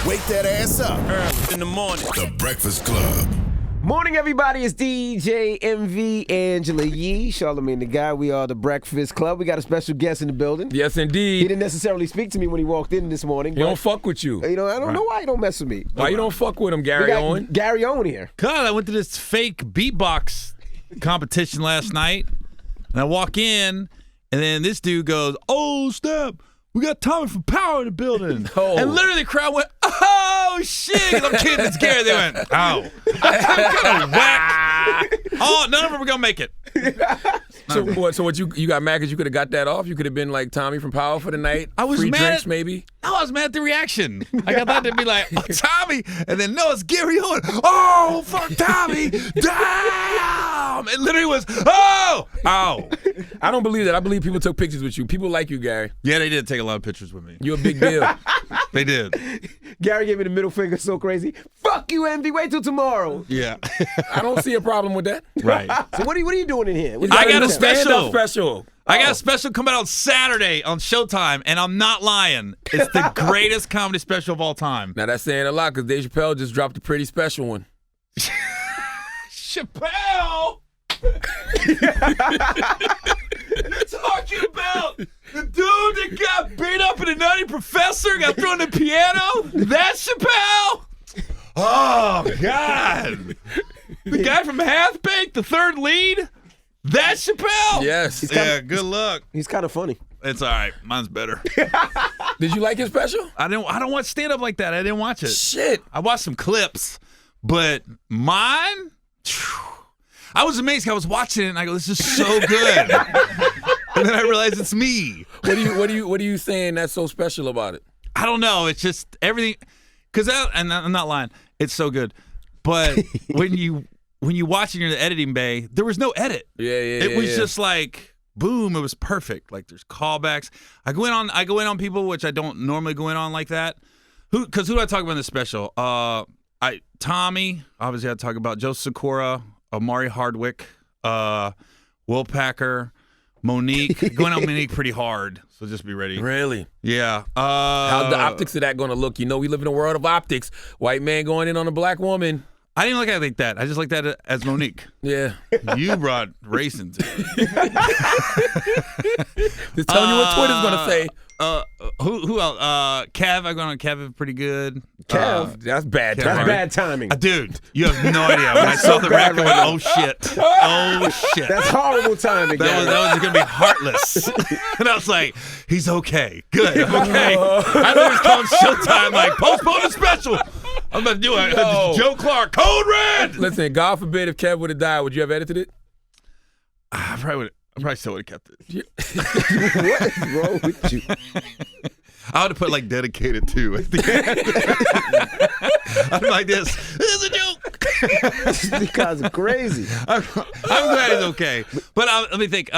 Wake that ass up. Early in the morning. The Breakfast Club. Morning, everybody. It's DJ MV Angela Yee, Charlamagne the Guy. We are the Breakfast Club. We got a special guest in the building. Yes, He indeed. didn't necessarily speak to me when he walked in this morning. He don't fuck with you. You know, I don't know why he don't mess with me. Why you don't fuck with him, We Gary got Owen? Gary Owen here. God, I went to this fake beatbox competition last night, and I walk in, and then this dude goes, "Oh, snap, we got Tommy from Power in the building." Oh. And literally the crowd went, "Oh, shit." I'm kidding, it's Gary. They went, "Oh." I'm kind of whack. Oh, none of them are going to make it. So what you got mad because you could have got that off? You could have been like Tommy from Power for the night. I was Free mad drinks at- maybe. No, I was mad at the reaction. Like, I thought they'd be like, "Oh, Tommy," and then, no, it's Gary Owen. "Oh, fuck Tommy. Damn." It literally was, "Oh, oh." I don't believe that. I believe people took pictures with you. People like you, Gary. Yeah, they did take a lot of pictures with me. You're a big deal. They did. Gary gave me the middle finger so crazy. Fuck you, MV. Wait till tomorrow. Yeah. I don't see a problem with that. Right. So what are you doing in here? I got a stand-up special. special. I got a special coming out Saturday on Showtime, and I'm not lying. It's the greatest comedy special of all time. Now that's saying a lot because Dave Chappelle just dropped a pretty special one. Chappelle! You're talking about the dude that got beat up in a Nutty Professor, got thrown in the piano? That's Chappelle? Oh, God. The guy from Half Baked, the third lead? That's Chappelle? Yes. Yeah, good luck. He's kind of funny. It's all right. Mine's better. Did you like his special? I don't watch stand-up like that. I didn't watch it. Shit. I watched some clips, but mine, I was amazed. I was watching it and I go, "This is so good." And then I realized it's me. What are you saying that's so special about it? I don't know. It's just everything. And I'm not lying. It's so good. But when you watch it in the editing bay, there was no edit. Yeah. It was just like, boom, it was perfect. Like there's callbacks. I go in on people which I don't normally go in on like that. Who do I talk about in this special? Tommy, obviously I talk about Joe Sikora, Amari Hardwick, Will Packer, Monique. Going on Monique pretty hard, so just be ready. Really. Yeah. How's the optics of that going to look? You know, we live in a world of optics. White man going in on a black woman. I didn't look at it like that. I just like that as Monique. Yeah. You brought racing to it. Just telling you what Twitter's going to say. Who else? Kev. I go on Kev pretty good. Kev? That's bad Kev timing. That's bad timing. Dude, you have no idea. When I saw the record, I went, "Oh shit. Oh shit." That's horrible timing, Gary. That was going to be heartless. And I was like, "He's okay. Good. Okay." I know he's calling Showtime like, "Postpone the special." I'm about to do it. No. Joe Clark, Code Red. Listen, God forbid if Kev would have died, would you have edited it? I probably still would have kept it. What is wrong with you? I would have put like dedicated too at the end. I'm like this. This is a joke. These guys are crazy. I'm glad he's okay. But let me think.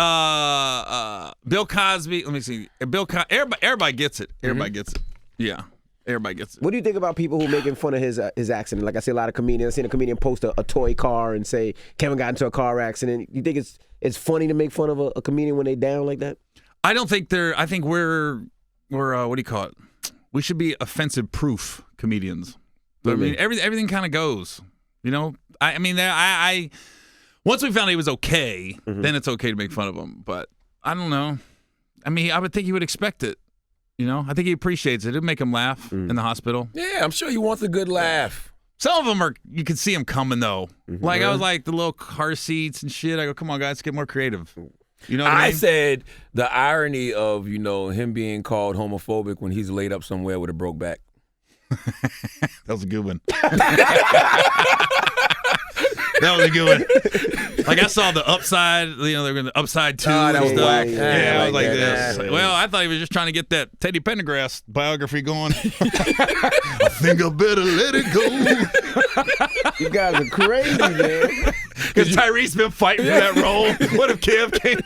Bill Cosby. Let me see. Everybody gets it. Everybody gets it. Yeah. Everybody gets it. What do you think about people who making fun of his accident? Like I see a lot of comedians. I've seen a comedian post a toy car and say Kevin got into a car accident. You think it's funny to make fun of a comedian when they down like that? I don't think they're. I think we're what do you call it? We should be offensive proof comedians. I mean, everything kind of goes. You know. I mean, I once we found he was okay, then it's okay to make fun of him. But I don't know. I mean, I would think he would expect it. You know, I think he appreciates it. It'd make him laugh in the hospispital. Yeah, I'm sure he wants a good laugh. Some of them are, you can see them coming though. Like I was like the little car seats and shit. I go, "Come on, guys, get more creative." You know what I mean? said the irony of, him being called homophobic when he's laid up somewhere with a broke back. That was a good one. That was a good one. Like I saw the upside, they were in the upside too. Oh, that and was stuff. whack. Yeah, I was like this. Yeah. Well, I thought he was just trying to get that Teddy Pendergrass biography going. I think I better let it go. You guys are crazy, man. Because Tyrese's been fighting for that role. What if Kev came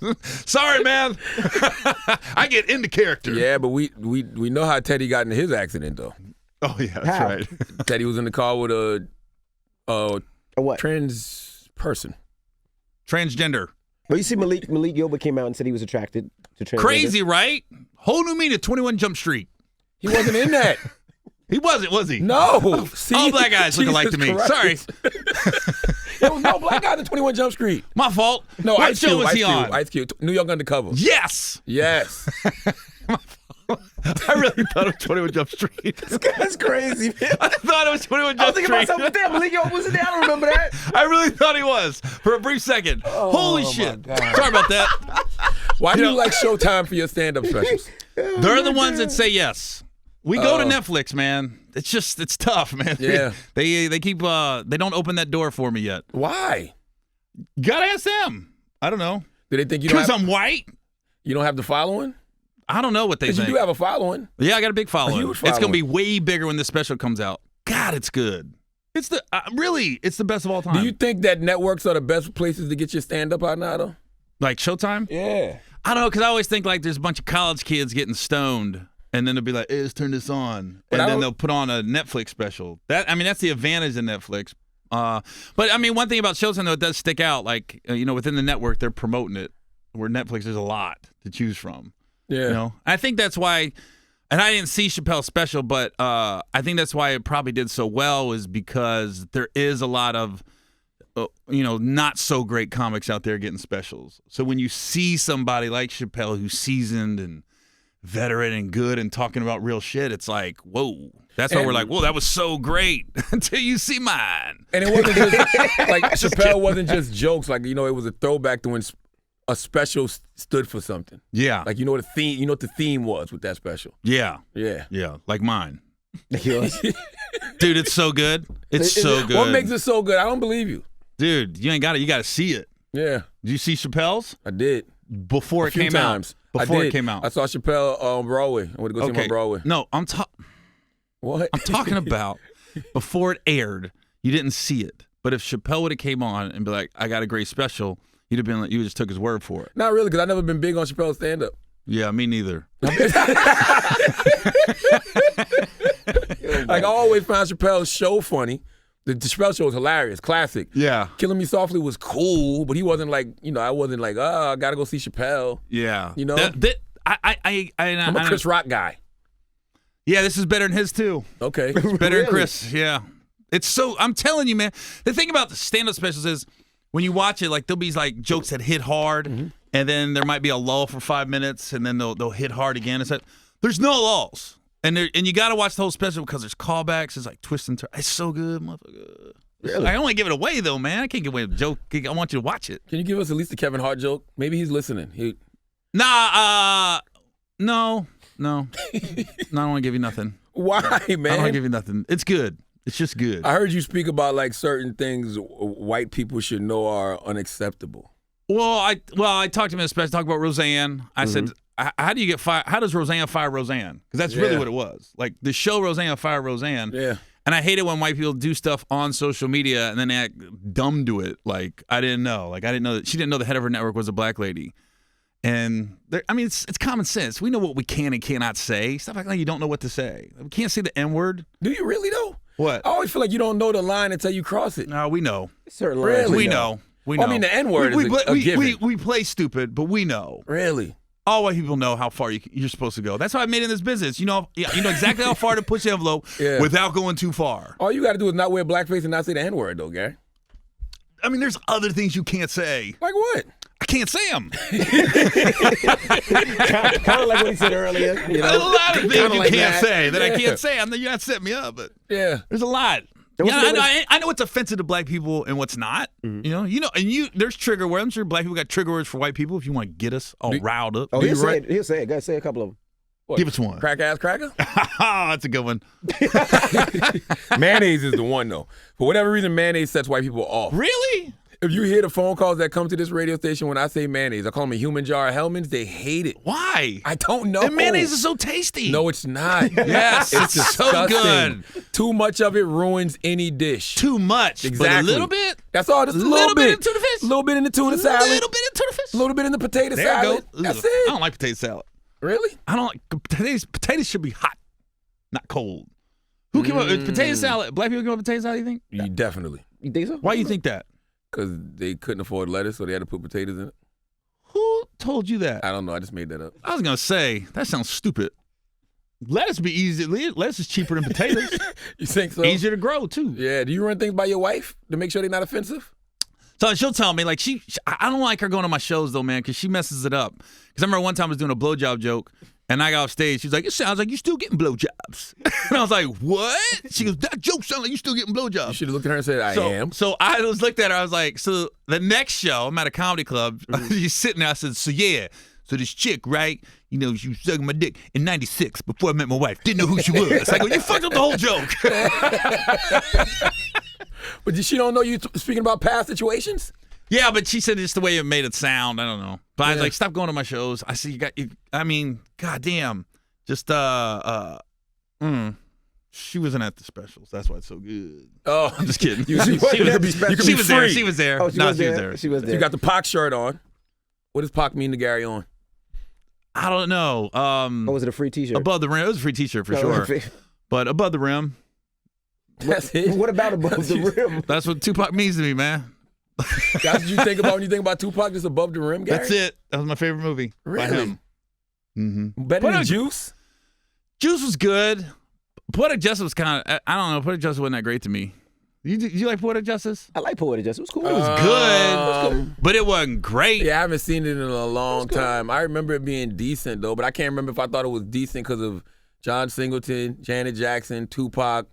in? Sorry, man. I get into character. Yeah, but we know how Teddy got into his accident though. Oh yeah, that's How? right. Teddy was in the car with a What? trans person. Transgender. Well, you see, Malik Yoba came out and said he was attracted to transgender. Crazy, right? Whole new meaning of 21 Jump Street. He wasn't in that. He wasn't, was he? No. See? All black guys look alike to me. Jesus Sorry. There was no black guys in 21 Jump Street. My fault. No, what Ice show Cube, was he on? Ice Cube. New York Undercover. Yes. Yes. I really thought it was 21 Jump Street. That's crazy, man. I thought it was 21 I Jump was thinking Street. about something. Damn, Malik Yoba was in there. I don't remember that. I really thought he was for a brief second. Holy shit. God. Sorry about that. Why do you like Showtime for your stand-up specials? They're the ones that say yes. We go to Netflix, man. It's tough, man. Yeah. They keep they don't open that door for me yet. Why? Gotta ask them. I don't know. Do they think you don't Because have, I'm white? you don't have the following? I don't know what they Because think. you do have a following. Yeah, I got a big following. huge It's gonna following. be way bigger when this special comes out. God, it's good. It's the really, it's the best of all time. Do you think that networks are the best places to get your stand-up out now, though? Like Showtime? Yeah. I don't know, because I always think like there's a bunch of college kids getting stoned, and then they'll be like, hey, let's turn this on. But And then they'll put on a Netflix special. That's the advantage of Netflix. But I mean, one thing about Showtime, though, it does stick out. Like, within the network, they're promoting it, where Netflix, there's a lot to choose from. Yeah. I think that's why, and I didn't see Chappelle's special, but I think that's why it probably did so well is because there is a lot of, not so great comics out there getting specials. So when you see somebody like Chappelle who's seasoned and veteran and good and talking about real shit, it's like, whoa. That's why we're like, whoa, that was so great until you see mine. And it wasn't just, like, Chappelle wasn't just jokes. Like, it was a throwback to when a special stood for something. Yeah. Like, what the theme was with that special. Yeah. Yeah. Yeah. Like mine. Dude, it's so good. It's so good. What makes it so good? I don't believe you. Dude, you ain't got it. You got to see it. Yeah. Did you see Chappelle's? I did. Before it came out. Before it came out. I saw Chappelle on Broadway. I went to go see him on Broadway. No, What? I'm talking about before it aired, you didn't see it. But if Chappelle would have came on and be like, I got a great special, you'd have been like, you just took his word for it. Not really, because I've never been big on Chappelle's stand-up. Yeah, me neither. Like, I always found Chappelle's show funny. The Chappelle show was hilarious, classic. Yeah. Killing Me Softly was cool, but he wasn't like, I wasn't like, I got to go see Chappelle. Yeah. I'm a Chris Rock guy. Yeah, this is better than his too. Okay. It's better than Chris. Yeah. I'm telling you, man. The thing about the stand-up specials is when you watch it, like there'll be like jokes that hit hard, and then there might be a lull for 5 minutes, and then they'll hit hard again. It's like, there's no lulls. And you got to watch the whole special because there's callbacks. It's like twist and turn. It's so good, motherfucker. Really? I only give it away though, man. I can't give away a joke. I want you to watch it. Can you give us at least a Kevin Hart joke? Maybe he's listening. No. I don't want to give you nothing. Why, man? I don't want to give you nothing. It's good. It's just good. I heard you speak about like certain things white people should know are unacceptable. Well, I talked to him especially talk about Roseanne. I said, how do you get fired? How does Roseanne fire Roseanne? Because that's really what it was. Like the show Roseanne fire Roseanne. Yeah. And I hate it when white people do stuff on social media and then they act dumb to it. Like I didn't know. Like I didn't know that she didn't know the head of her network was a black lady. And it's common sense. We know what we can and cannot say. Stop acting like you don't know what to say. We can't say the N word. Do you really though? What? I always feel like you don't know the line until you cross it. No, we know. Certain Really? lines. We know. We know. I mean, the N word is a given. We play stupid, but we know. Really? All white people know how far you're supposed to go. That's why I made it in this business. You know exactly how far to push the envelope without going too far. All you got to do is not wear blackface and not say the N word, though, Gary. I mean, there's other things you can't say. Like what? I can't say them. Kind of like what he said earlier. There's a lot of things you can't say that I can't say. You're not setting me up, but there's a lot. I know what's offensive to black people and what's not. There's trigger words. I'm sure black people got trigger words for white people. If you want to get us all riled up, he'll say it. Go say a couple of them. What? Give us one. Crack ass cracker. That's a good one. Mayonnaise is the one though. For whatever reason, mayonnaise sets white people off. Really? If you hear the phone calls that come to this radio station when I say mayonnaise, I call them a human jar of Hellmann's. They hate it. Why? I don't know. And mayonnaise is so tasty. No, it's not. Yes, it's so good. Too much of it ruins any dish. Too much. Exactly. But a little bit. That's all. Just a little bit. In tuna fish. A little bit in the tuna salad. A little bit in tuna fish. A little bit in the potato there salad. You go. That's I it. don't like potato salad. Really? I don't like potatoes. Potatoes should be hot, not cold. Who came up with potato salad? Black people came up with potato salad, you think? You definitely. You think so? Why do you think that? Because they couldn't afford lettuce, so they had to put potatoes in it. Who told you that? I don't know. I just made that up. I was going to say, that sounds stupid. lettuce be easy. Lettuce is cheaper than potatoes. You think so? Easier to grow too. Yeah. Do you run things by your wife to make sure they're not offensive? So she'll tell me, like, I don't like her going to my shows, though, man, because she messes it up. Because I remember one time I was doing a blowjob joke, and I got off stage. She's like, it sounds like you're still getting blowjobs. And I was like, what? She goes, that joke sounds like you're still getting blowjobs. You should have looked at her and said, I am. So I was looked at her. I was like, so the next show, I'm at a comedy club. She's sitting there. I said, so this chick, right? You know, she was sucking my dick in 96 before I met my wife. Didn't know who she was. I go, you fucked up the whole joke. But she don't know you speaking about past situations? Yeah, but she said it's the way it made it sound. I don't know. But I was like, stop going to my shows. I see I mean, goddamn. Just, she wasn't at the specials. That's why it's so good. Oh. I'm just kidding. She was there. She was there. Oh, she was there. She was there. You got the Pac shirt on. What does Pac mean to Gary Owen? I don't know. Was it a free T-shirt? Above the rim. It was a free T-shirt for sure. But above the rim. That's it. What about above the rim? That's what Tupac means to me, man. That's what you think about when you think about Tupac, just above the rim, Gary? That's it. That was my favorite movie. Really? By him. Mm-hmm. Better than Juice? Juice was good. Poetic Justice was kind of, I don't know, Poetic Justice wasn't that great to me. You like Poetic Justice? I like Poetic Justice. It was cool. It was good, but it wasn't great. Yeah, I haven't seen it in a long time. I remember it being decent, though, but I can't remember if I thought it was decent because of John Singleton, Janet Jackson, Tupac,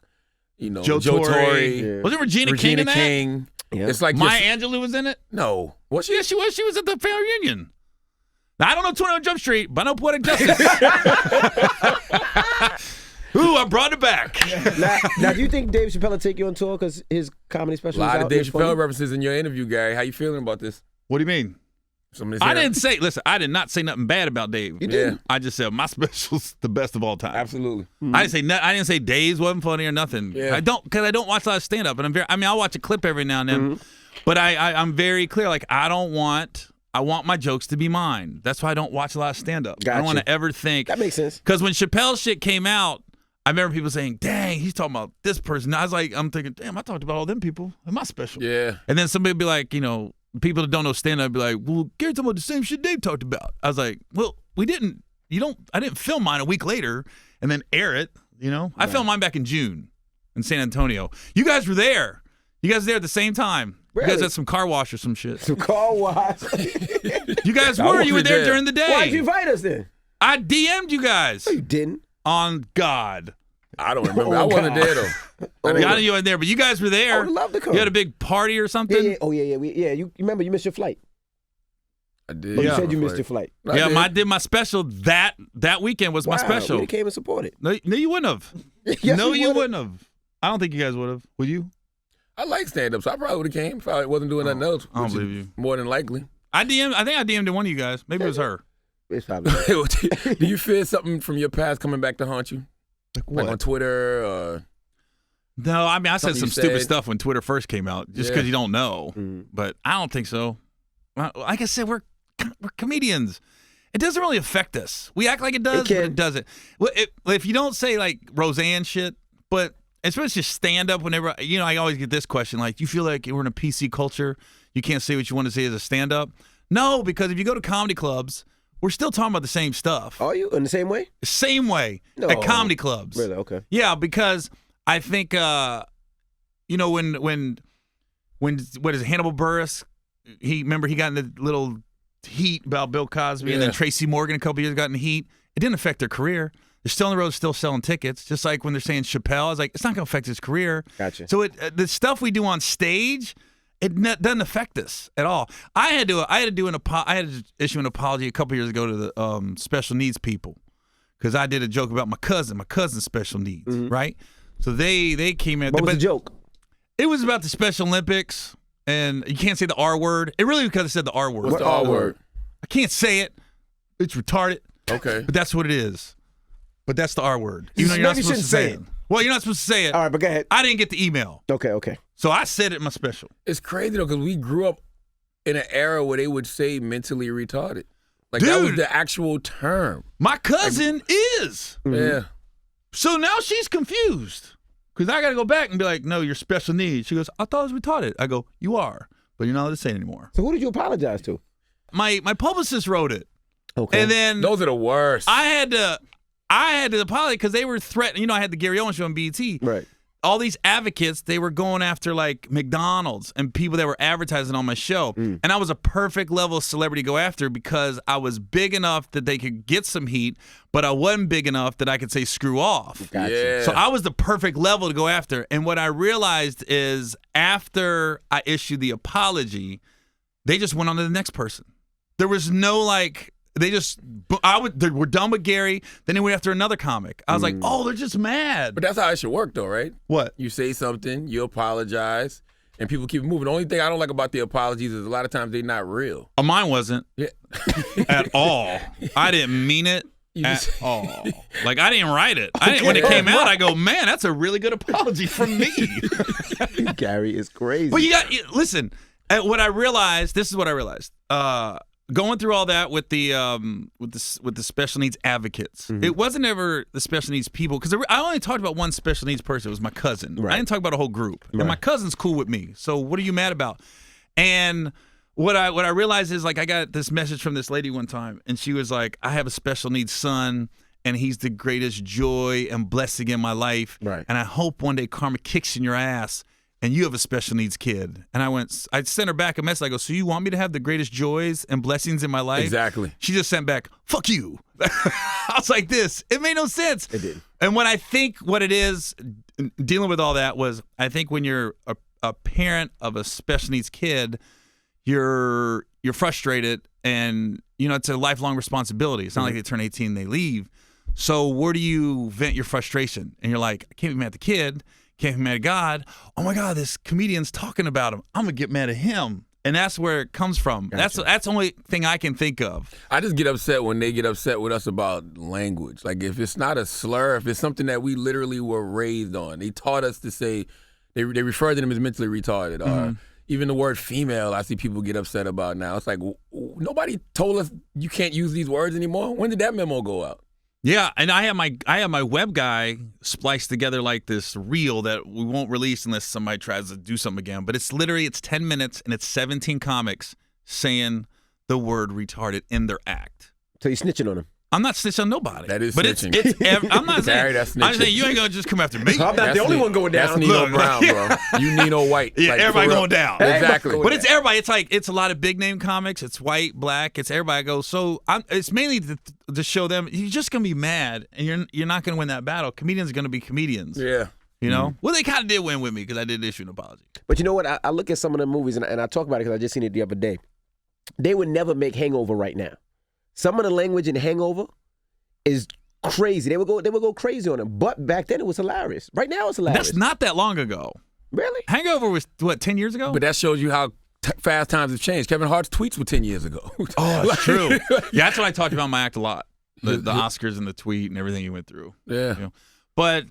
Joe Torre. Yeah. Wasn't Regina King in that? King. Yeah. It's like Maya Angelou was in it? No. Was she? Yeah, she was. She was at the family reunion. Now, I don't know 21 Jump Street, but I know Poetic Justice. Ooh, I brought it back. Now, do you think Dave Chappelle will take you on tour because his comedy special is out? A lot of Dave Chappelle references in your interview, Gary. How you feeling about this? What do you mean? I did not say nothing bad about Dave. You did. I just said my special's the best of all time. Absolutely. Mm-hmm. I didn't say Dave's wasn't funny or nothing. Yeah. I don't watch a lot of stand up, and I'll watch a clip every now and then. But I'm very clear. Like, I want my jokes to be mine. That's why I don't watch a lot of stand up. Gotcha. I don't want to ever think. That makes sense. Because when Chappelle's shit came out, I remember people saying, dang, he's talking about this person. I'm thinking, damn, I talked about all them people in my special. Yeah. And then somebody would be like, people that don't know stand up be like, well, Gary talking about the same shit Dave talked about. I was like, well, I didn't film mine a week later and then air it, I filmed mine back in June in San Antonio. You guys were there. You guys were there at the same time. Really? You guys had some car wash or some shit. Some car wash. You guys were. You were there during the day. Why'd you invite us then? I DM'd you guys. No, you didn't. On God. I don't remember. I wasn't there, though. I know you weren't there, but you guys were there. I would love to come. You had a big party or something? Yeah. Oh, yeah. You remember you missed your flight. I did. But you said you missed your flight. I did my special. That weekend was my special. We came and supported. No, you wouldn't have. Yes, no, you wouldn't have. I don't think you guys would have. Would you? I like stand-up, so I probably would have came if I wasn't doing nothing else. I don't believe you. More than likely. I think I DM'd one of you guys. Maybe it was her. It's probably Do you fear something from your past coming back to haunt you? Like what? Like on Twitter or... No, I mean, I said some stupid stuff when Twitter first came out, just because you don't know. Mm. But I don't think so. Like I said, we're comedians. It doesn't really affect us. We act like it does, but it doesn't. Well, if you don't say, like, Roseanne shit, but especially just stand up whenever, I always get this question, like, you feel like we're in a PC culture, you can't say what you want to say as a stand up? No, because if you go to comedy clubs, we're still talking about the same stuff. Are you in the same way? Same way at comedy clubs. Really? Okay. Yeah, because I think when what is it, Hannibal Buress? He got in the little heat about Bill Cosby, and then Tracy Morgan a couple years got in the heat. It didn't affect their career. They're still on the road, still selling tickets. Just like when they're saying Chappelle, I was like, it's not going to affect his career. Gotcha. So the stuff we do on stage, it doesn't affect us at all. I had to issue an apology a couple years ago to the special needs people because I did a joke about my cousin's special needs, right? So they came in. What was the joke? It was about the Special Olympics, and you can't say the R word. It really because I said the R word. What's the R word? I can't say it. It's retarded. Okay. But that's what it is. But that's the R word. Even though you're not supposed to say it. Well, you're not supposed to say it. All right, but go ahead. I didn't get the email. Okay. So I said it in my special. It's crazy, though, because we grew up in an era where they would say mentally retarded. Like, that was the actual term. My cousin is. Yeah. So now she's confused. Because I got to go back and be like, no, you're special needs. She goes, I thought it was retarded. I go, you are. But you're not allowed to say it anymore. So who did you apologize to? My publicist wrote it. Okay. And then those are the worst. I had to, I had to apologize because they were threatening. You know, I had the Gary Owen show on BET. Right. All these advocates, they were going after like McDonald's and people that were advertising on my show. And I was a perfect level of celebrity to go after because I was big enough that they could get some heat, but I wasn't big enough that I could say screw off. Gotcha. Yeah. So I was the perfect level to go after. And what I realized is after I issued the apology, they just went on to the next person. There was no like, we're done with Gary. Then they went after another comic. I was like, oh, they're just mad. But that's how it should work, though, right? What? You say something, you apologize, and people keep moving. The only thing I don't like about the apologies is a lot of times they're not real. Mine wasn't Yeah. at all. I didn't mean it at just- all. Like, I didn't write it. When it came out, I go, man, that's a really good apology from me. Gary is crazy. But listen, what I realized, this is what I realized. Going through all that with the special needs advocates, it wasn't ever the special needs people because I only talked about one special needs person. It was my cousin. Right. I didn't talk about a whole group. And my cousin's cool with me. So what are you mad about? And what I realized is like I got this message from this lady one time, and she was like, "I have a special needs son, and he's the greatest joy and blessing in my life. Right. And I hope one day karma kicks in your ass." And you have a special needs kid. And I sent her back a message. I go, so you want me to have the greatest joys and blessings in my life? Exactly. She just sent back, fuck you. I was like this. It made no sense. It did. And what I think what it is, dealing with all that was, I think when you're a parent of a special needs kid, you're frustrated and, it's a lifelong responsibility. It's not like they turn 18 and they leave. So where do you vent your frustration? And you're like, I can't be mad at the kid. Can't be mad at God. Oh my God, this comedian's talking about him. I'm gonna get mad at him, and that's where it comes from. Gotcha. That's the only thing I can think of. I just get upset when they get upset with us about language. Like if it's not a slur, if it's something that we literally were raised on. They taught us to say, they refer to them as mentally retarded. Or even the word female, I see people get upset about now. It's like, nobody told us you can't use these words anymore. When did that memo go out? Yeah, and I have my web guy spliced together like this reel that we won't release unless somebody tries to do something again. But it's 10 minutes and it's 17 comics saying the word retarded in their act. So you snitching on him? I'm not snitching on nobody. That is but snitching. I'm not saying. Gary, that's I'm snitching. saying you ain't gonna just come after me. I'm not the only one going down. That's Nino Look, Brown, bro. You Nino White. Yeah, Like, everybody for real. going down. Exactly. But it's everybody. It's a lot of big name comics. It's white, black. It's everybody goes. So it's mainly to show them you're just gonna be mad and you're not gonna win that battle. Comedians are gonna be comedians. Yeah. You know. Well, they kind of did win with me because I did issue an apology. But you know what? I look at some of the movies and I talk about it because I just seen it the other day. They would never make Hangover right now. Some of the language in Hangover is crazy. They would go crazy on them. But back then it was hilarious. Right now it's hilarious. That's not that long ago. Really? Hangover was what 10 years ago? But that shows you how fast times have changed. Kevin Hart's tweets were 10 years ago. Oh, that's true. Yeah, that's what I talked about in my act a lot. The Oscars and the tweet and everything you went through. Yeah. You know? But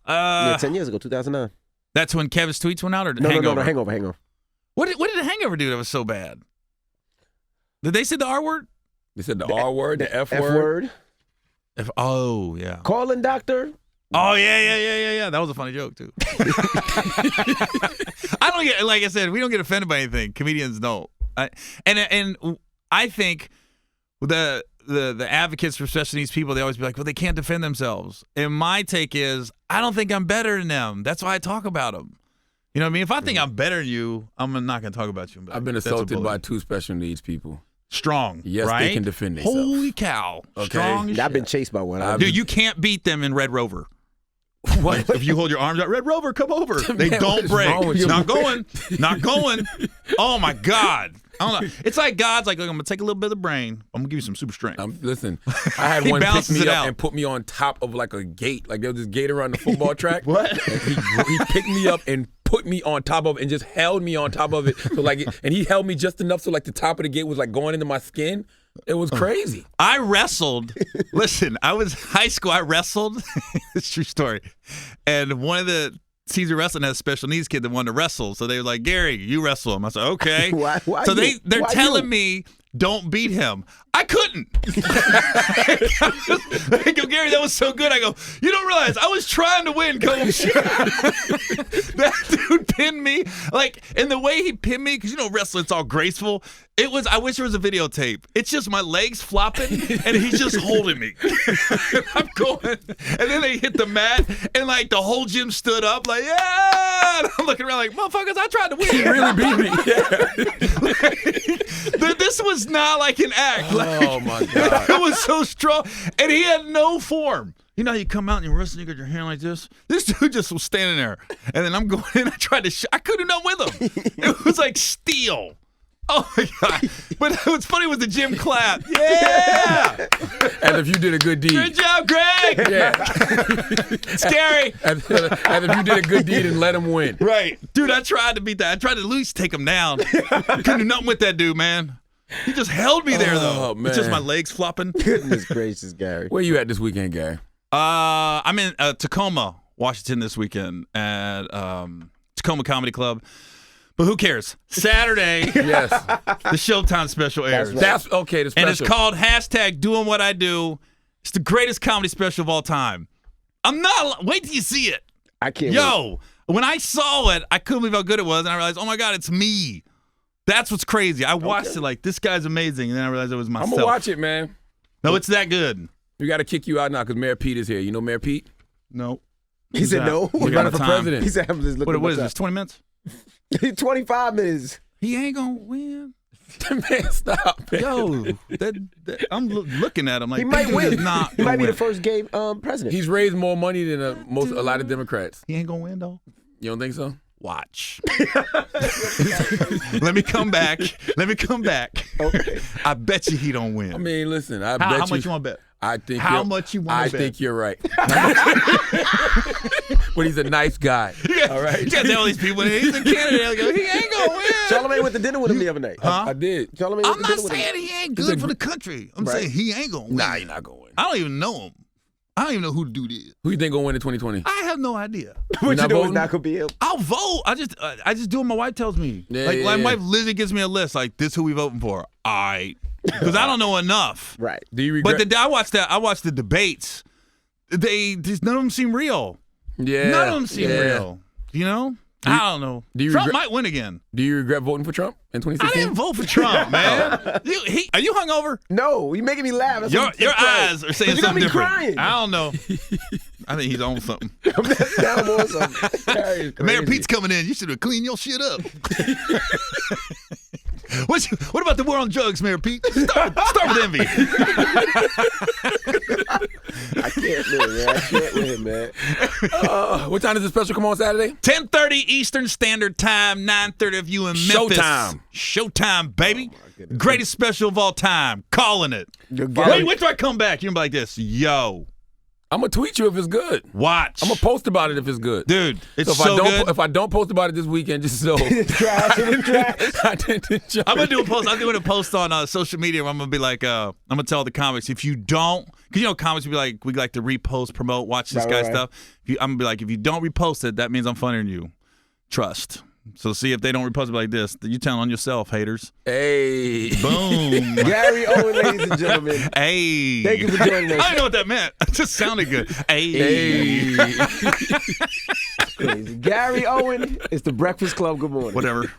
Yeah, 10 years ago, 2009. that's when Kevin's tweets went out, or No, Hangover? Hangover. What did the Hangover do that was so bad? Did they say the R word? They said the R word, the F F word. word. Oh yeah. Calling doctor. Oh yeah. That was a funny joke too. I don't get, like I said, we don't get offended by anything. Comedians don't. And I think the advocates for special needs people, they always be like, well, they can't defend themselves. And my take is, I don't think I'm better than them. That's why I talk about them. You know what I mean? If I think I'm better than you, I'm not going to talk about you. I've been assaulted by 2 special needs people. Strong. Yes, right? they can defend themselves. Holy cow. Okay. Strong as I've been shit. chased by one. I've Dude, you can't beat them in Red Rover. What? If you hold your arms out, Red Rover, come over. They Man, what don't is break. wrong with you? Not going. Not going. Oh my God. I don't know. It's like God's like, look, I'm gonna take a little bit of the brain. I'm gonna give you some super strength. Listen, I had He one pick balances me it up out. and put me on top of like a gate. Like there was this gate around the football track. What? And he picked me up and put me on top of it and just held me on top of it. So like, and he held me just enough so like the top of the gate was like going into my skin. It was crazy. I wrestled. Listen, I was high school. I wrestled. It's a true story. And one of the Caesar Wrestling has a special needs kid that wanted to wrestle. So they were like, Gary, you wrestle him. I said, okay. Why so you? they're Why telling you? me, don't beat him. I couldn't. I go, Gary, that was so good. I go, you don't realize I was trying to win, Coach. That dude pinned me. Like, and the way he pinned me, because, wrestling, it's all graceful. It was, I wish there was a videotape. It's just my legs flopping, and he's just holding me. I'm going. And then they hit the mat, and, like, the whole gym stood up, like, yeah! And I'm looking around like, motherfuckers, I tried to win. He really beat me. Yeah. This was not like an act. Oh, my God. It was so strong. And he had no form. You know how you come out and you wrestle, you got your hand like this? This dude just was standing there. And then I'm going in, I tried to I couldn't have done with him. It was like steel. Oh, my God. But what's funny was the gym clap. Yeah! And if you did a good deed. Good job, Greg! Yeah. Scary. And if you did a good deed and let him win. Right. Dude, I tried to beat that. I tried to at least take him down. Couldn't do nothing with that dude, man. He just held me there, though. Oh, man. It's just my legs flopping. Goodness gracious, Gary. Where you at this weekend, Gary? I'm in Tacoma, Washington this weekend at Tacoma Comedy Club. But who cares? Saturday, Yes. the Showtime special airs. That's okay, the special. And it's called #DoingWhatIDo. It's the greatest comedy special of all time. Wait till you see it. I can't Yo, when I saw it, I couldn't believe how good it was. And I realized, oh my God, it's me. That's what's crazy. I watched it like, this guy's amazing. And then I realized it was myself. I'm going to watch it, man. No, it's that good. We got to kick you out now because Mayor Pete is here. You know Mayor Pete? No. He said no. We He's got running for time. president. He said, I'm just looking What is this, 20 minutes? 25 minutes. He ain't going to win. Man, stop, man. Yo, I'm looking at him like He might win. He He might be the first gay president. He's raised more money than a lot of Democrats. He ain't gonna win though. You don't think so? Watch. Let me come back. Okay. I bet you he don't win. I mean, listen, I bet how you. much you want to bet? I think How you're- much you wanna I bet? think you're right. But he's a nice guy. All right. You got all these people. He's a candidate. Go, he ain't gonna win. Charlamagne went to dinner with him the other night. Huh? I did. Charlamagne went I'm to not dinner with him. saying he ain't good for the country. I'm saying he ain't gonna win. Nah, you're not going to win. I don't even know him. I don't even know who the dude is. Who you think going to win in 2020? I have no idea. But you not know it's voting? not going to be him. I'll vote. I just do what my wife tells me. Yeah, like yeah, my yeah. wife Lizzie gives me a list. Like, this who we voting for. Because I don't know enough. Right. Do you regret? But I watched the debates. None of them seem real. Yeah. None of them seem real. You know? I don't know. do you Trump regret- might win again. Do you regret voting for Trump in I 2016? didn't vote for Trump, man. Are you hungover? No, you're making me laugh. That's what Your I'm saying. eyes are saying But you got something me different. crying. I don't know. I think he's on something. Now I'm on something. Gary is Mayor crazy. Pete's coming in. You should have cleaned your shit up. What about the war on drugs, Mayor Pete? Start with envy. I can't live, man. I can't live, man. What time does the special come on Saturday? 10:30 Eastern Standard Time, 9:30 if you in Memphis. Showtime. Showtime, baby. Greatest special of all time. Calling it. Gary- Wait till I come back. You're going to be like this. Yo, I'm going to tweet you if it's good. watch. I'm going to post about it if it's good. Dude, it's So good. if I don't post about it this weekend, just so Trash, it was trash. I didn't enjoy I'm gonna do a it. post. I'm doing a post on social media where I'm gonna be like, I'm gonna tell the comics if you don't, because comics will be like, we like to repost, promote, watch this Right, guy right. stuff. I'm gonna be like, if you don't repost it, that means I'm funnier than you. Trust. So see if they don't repost it like this, you tell on yourself, haters. Hey. Boom. Gary Owen, ladies and gentlemen. Hey. Thank you for joining us. I didn't know what that meant. It just sounded good. Hey. Hey. Crazy. Gary Owen, it's the Breakfast Club. Good morning. Whatever.